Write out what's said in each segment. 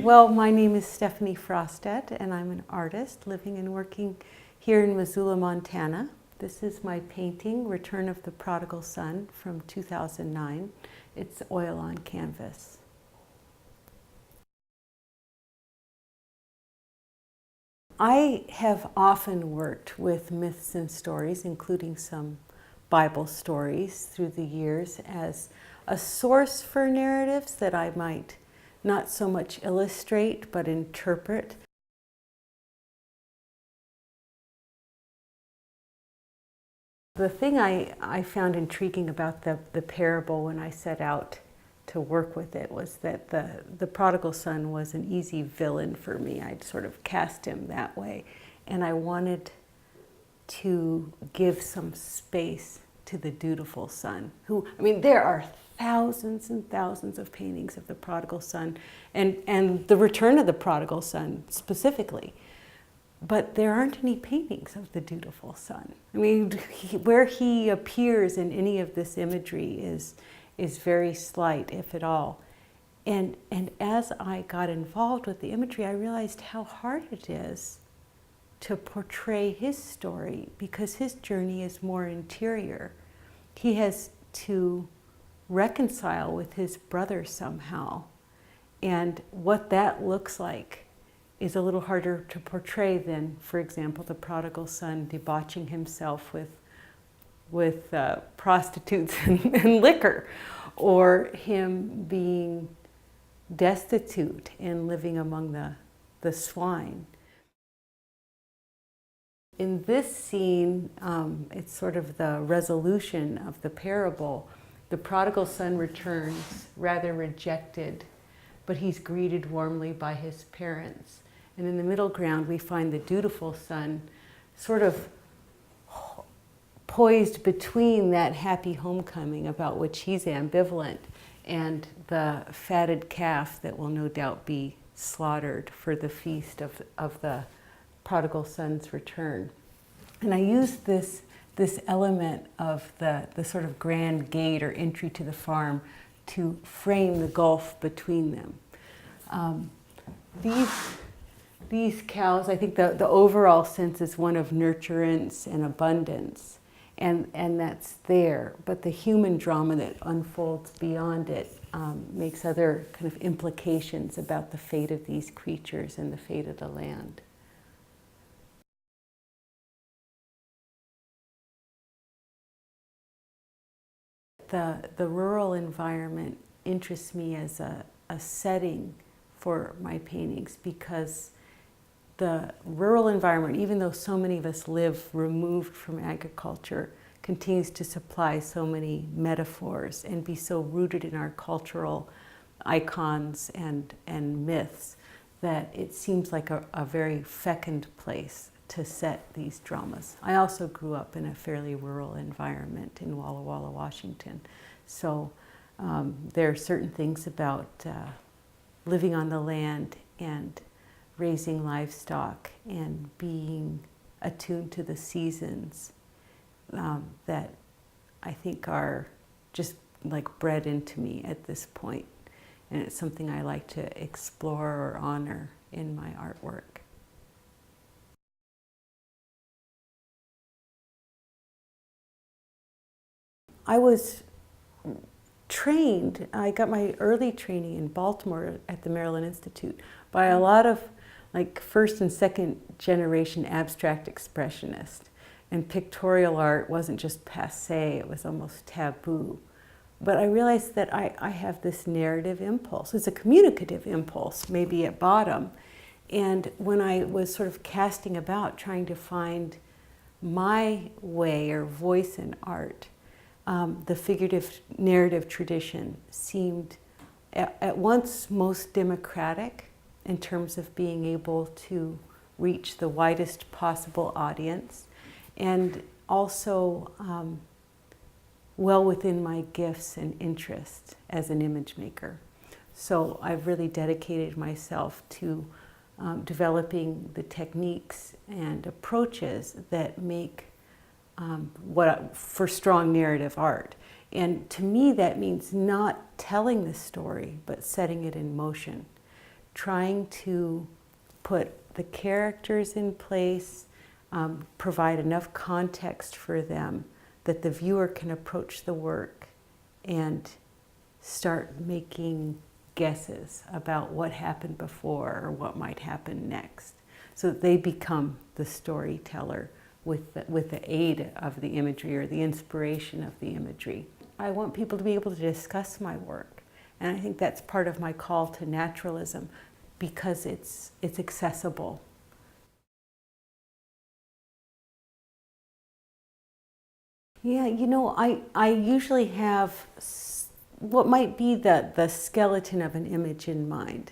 Well, my name is Stephanie Frostad, and I'm an artist living and working here in Missoula, Montana. This is my painting, Return of the Prodigal Son, from 2009. It's oil on canvas. I have often worked with myths and stories, including some Bible stories through the years, as a source for narratives that I might not so much illustrate, but interpret. The thing I found intriguing about the parable when I set out to work with it was that the prodigal son was an easy villain for me. I'd sort of cast him that way. And I wanted to give some space to the dutiful son, who, I mean, there are thousands and thousands of paintings of the prodigal son and the return of the prodigal son specifically. But there aren't any paintings of the dutiful son. I mean, where he appears in any of this imagery is very slight, if at all. And as I got involved with the imagery, I realized how hard it is to portray his story, because his journey is more interior. He has to reconcile with his brother somehow. And what that looks like is a little harder to portray than, for example, the prodigal son debauching himself with prostitutes and liquor, or him being destitute and living among the swine. In this scene, it's sort of the resolution of the parable. The prodigal son returns, rather rejected, but he's greeted warmly by his parents. And in the middle ground, we find the dutiful son sort of poised between that happy homecoming about which he's ambivalent and the fatted calf that will no doubt be slaughtered for the feast of the prodigal son's return. And I used this element of the sort of grand gate or entry to the farm to frame the gulf between them. These cows, I think the overall sense is one of nurturance and abundance, and that's there. But the human drama that unfolds beyond it makes other kind of implications about the fate of these creatures and the fate of the land. The rural environment interests me as a setting for my paintings, because the rural environment, even though so many of us live removed from agriculture, continues to supply so many metaphors and be so rooted in our cultural icons and myths that it seems like a very fecund place to set these dramas. I also grew up in a fairly rural environment in Walla Walla, Washington. So there are certain things about living on the land and raising livestock and being attuned to the seasons that I think are just like bred into me at this point. And it's something I like to explore or honor in my artwork. I was trained, I got my early training in Baltimore at the Maryland Institute by a lot of like first and second generation abstract expressionists. And pictorial art wasn't just passé, it was almost taboo. But I realized that I have this narrative impulse. It's a communicative impulse, maybe at bottom. And when I was sort of casting about, trying to find my way or voice in art, the figurative narrative tradition seemed at once most democratic in terms of being able to reach the widest possible audience, and also well within my gifts and interests as an image maker. So I've really dedicated myself to developing the techniques and approaches that make for strong narrative art. And to me that means not telling the story, but setting it in motion. trying to put the characters in place, provide enough context for them that the viewer can approach the work and start making guesses about what happened before or what might happen next, so that they become the storyteller with the aid of the imagery or the inspiration of the imagery. I want people to be able to discuss my work, and I think that's part of my call to naturalism, because it's accessible. Yeah, you know, I usually have what might be the skeleton of an image in mind.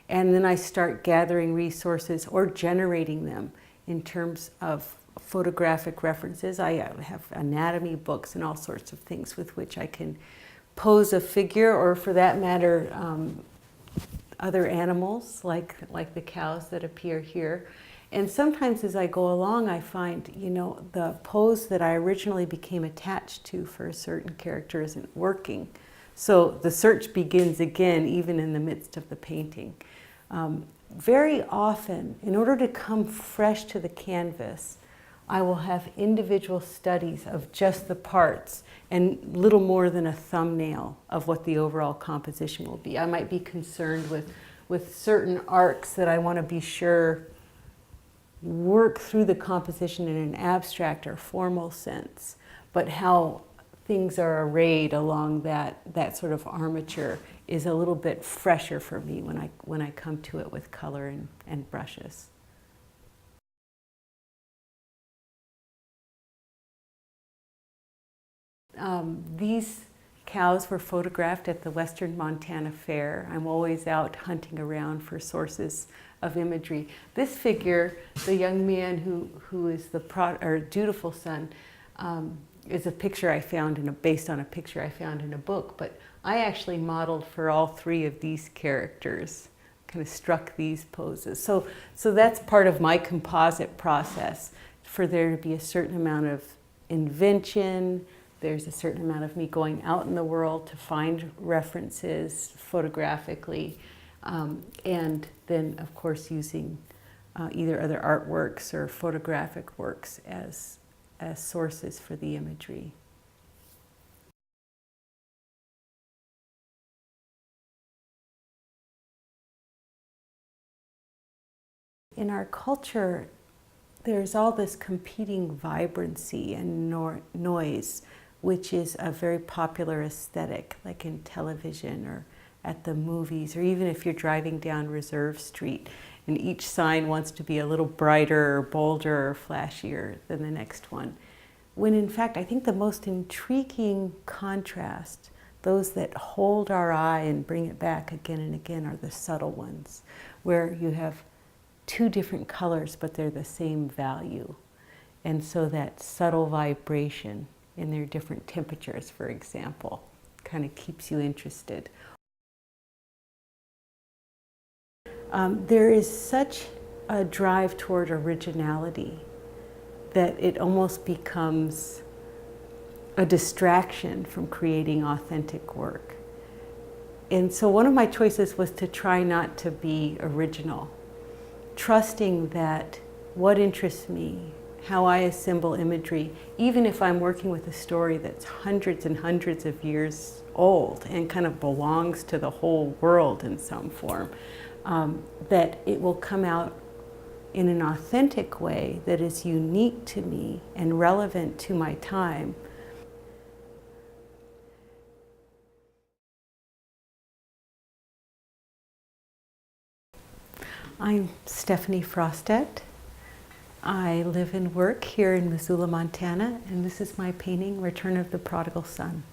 And then I start gathering resources or generating them in terms of photographic references. I have anatomy books and all sorts of things with which I can pose a figure, or for that matter, other animals like the cows that appear here. And sometimes as I go along, I find, you know, the pose that I originally became attached to for a certain character isn't working. So the search begins again, even in the midst of the painting. Very often, in order to come fresh to the canvas, I will have individual studies of just the parts and little more than a thumbnail of what the overall composition will be. I might be concerned with certain arcs that I want to be sure work through the composition in an abstract or formal sense, but how things are arrayed along that sort of armature is a little bit fresher for me when I come to it with color and brushes. These cows were photographed at the Western Montana Fair. I'm always out hunting around for sources of imagery. This figure, the young man who is the dutiful son, is a picture I found based on a picture I found in a book, but I actually modeled for all three of these characters, kind of struck these poses. So that's part of my composite process, for there to be a certain amount of invention. There's a certain amount of me going out in the world to find references photographically, and then of course using either other artworks or photographic works as sources for the imagery. In our culture, there's all this competing vibrancy and noise, which is a very popular aesthetic, like in television or at the movies, or even if you're driving down Reserve Street and each sign wants to be a little brighter or bolder or flashier than the next one. When in fact, I think the most intriguing contrast, those that hold our eye and bring it back again and again, are the subtle ones, where you have two different colors, but they're the same value. And so that subtle vibration in their different temperatures, for example, kind of keeps you interested. There is such a drive toward originality that it almost becomes a distraction from creating authentic work. And so one of my choices was to try not to be original, trusting that what interests me, how I assemble imagery, even if I'm working with a story that's hundreds and hundreds of years old and kind of belongs to the whole world in some form, that it will come out in an authentic way that is unique to me and relevant to my time. I'm Stephanie Frostad. I live and work here in Missoula, Montana, and this is my painting, Return of the Prodigal Son.